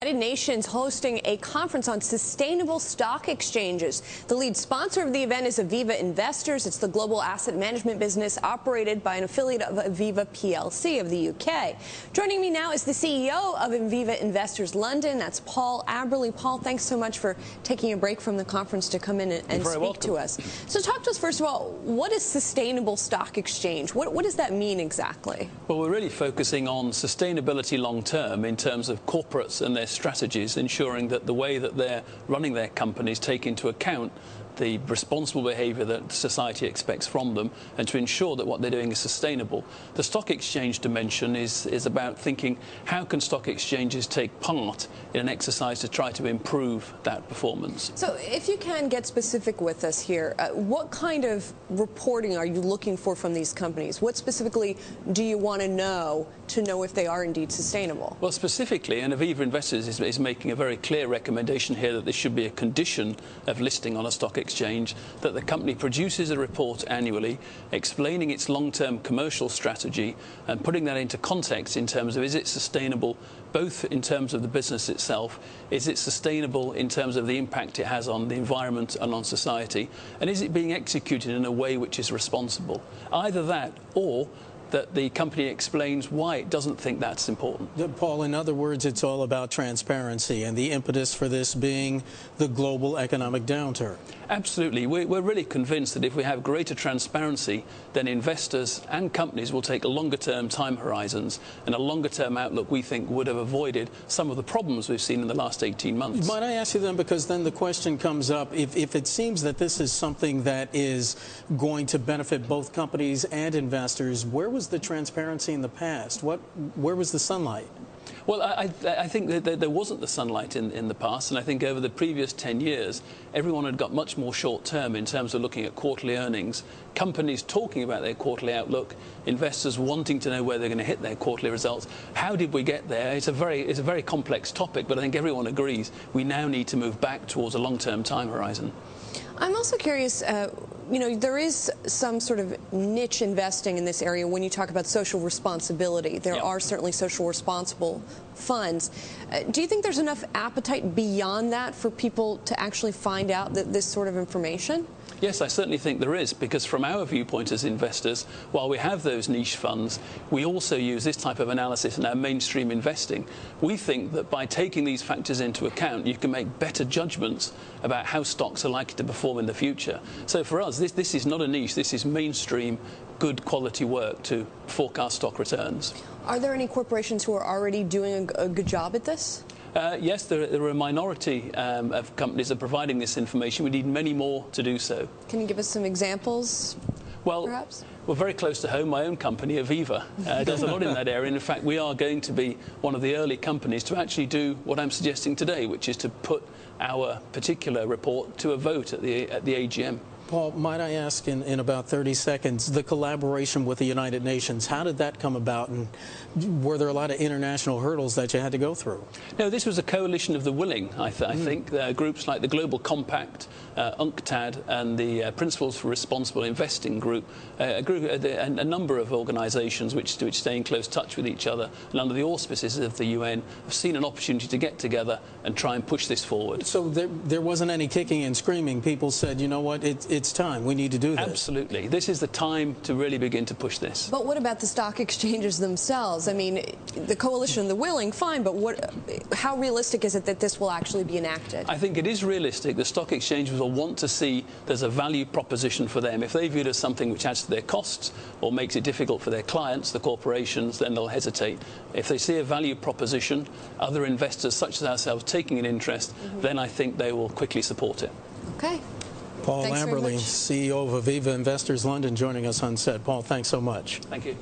United Nations hosting a conference on sustainable stock exchanges. The lead sponsor of the event is Aviva Investors. It's the global asset management business operated by an affiliate of Aviva PLC of the UK. Joining me now is the CEO of Aviva Investors London. That's Paul Aberley. Paul, thanks so much for taking a break from the conference to come in and speak to us. So talk to us first of all, what is sustainable stock exchange? What does that mean exactly? Well, we're really focusing on sustainability long term in terms of corporates and their strategies, ensuring that the way that they're running their companies take into account the responsible behaviour that society expects from them, and to ensure that what they're doing is sustainable. The stock exchange dimension is about thinking, how can stock exchanges take part in an exercise to try to improve that performance? So if you can get specific with us here, what kind of reporting are you looking for from these companies? What specifically do you want to know if they are indeed sustainable? Well, specifically, and Aviva Investors is making a very clear recommendation here that this should be a condition of listing on a stock exchange, that the company produces a report annually explaining its long-term commercial strategy and putting that into context in terms of, is it sustainable both in terms of the business itself, is it sustainable in terms of the impact it has on the environment and on society, and is it being executed in a way which is responsible? Either that, or that the company explains why it doesn't think that's important. Paul, in other words, it's all about transparency, and the impetus for this being the global economic downturn. Absolutely. We're really convinced that if we have greater transparency, then investors and companies will take longer-term time horizons, and a longer-term outlook we think would have avoided some of the problems we've seen in the last 18 months. Might I ask you then, because then the question comes up, if it seems that this is something that is going to benefit both companies and investors, where was the transparency in the past? Where was the sunlight? Well, I think that there wasn't the sunlight in the past, and I think over the previous 10 years, everyone had got much more short-term in terms of looking at quarterly earnings, companies talking about their quarterly outlook, investors wanting to know where they're going to hit their quarterly results. How did we get there? It's a very complex topic, but I think everyone agrees we now need to move back towards a long-term time horizon. I'm also curious, there is some sort of niche investing in this area when you talk about social responsibility. There are certainly social responsible funds. Do you think there's enough appetite beyond that for people to actually find out this sort of information? Yes, I certainly think there is, because from our viewpoint as investors, while we have those niche funds, we also use this type of analysis in our mainstream investing. We think that by taking these factors into account, you can make better judgments about how stocks are likely to perform in the future. So for us, this is not a niche, this is mainstream, good quality work to forecast stock returns. Are there any corporations who are already doing a good job at this? Yes, there are a minority of companies that are providing this information. We need many more to do so. Can you give us some examples, perhaps? Well, very close to home, my own company, Aviva, does a lot in that area. And in fact, we are going to be one of the early companies to actually do what I'm suggesting today, which is to put our particular report to a vote at the AGM. Paul, might I ask in about 30 seconds, the collaboration with the United Nations, how did that come about, and were there a lot of international hurdles that you had to go through? No, this was a coalition of the willing, I think. Groups like the Global Compact, UNCTAD, and the Principles for Responsible Investing group, a number of organisations which stay in close touch with each other, and under the auspices of the UN, have seen an opportunity to get together and try and push this forward. So there wasn't any kicking and screaming. People said, you know what, it's time. We need to do this. Absolutely. This is the time to really begin to push this. But what about the stock exchanges themselves? I mean, the coalition of the willing, fine, but how realistic is it that this will actually be enacted? I think it is realistic. The stock exchanges will want to see there's a value proposition for them. If they view it as something which adds to their costs or makes it difficult for their clients, the corporations, then they'll hesitate. If they see a value proposition, other investors such as ourselves taking an interest, then I think they will quickly support it. Okay. Paul Aberley, CEO of Aviva Investors London, joining us on set. Paul, thanks so much. Thank you.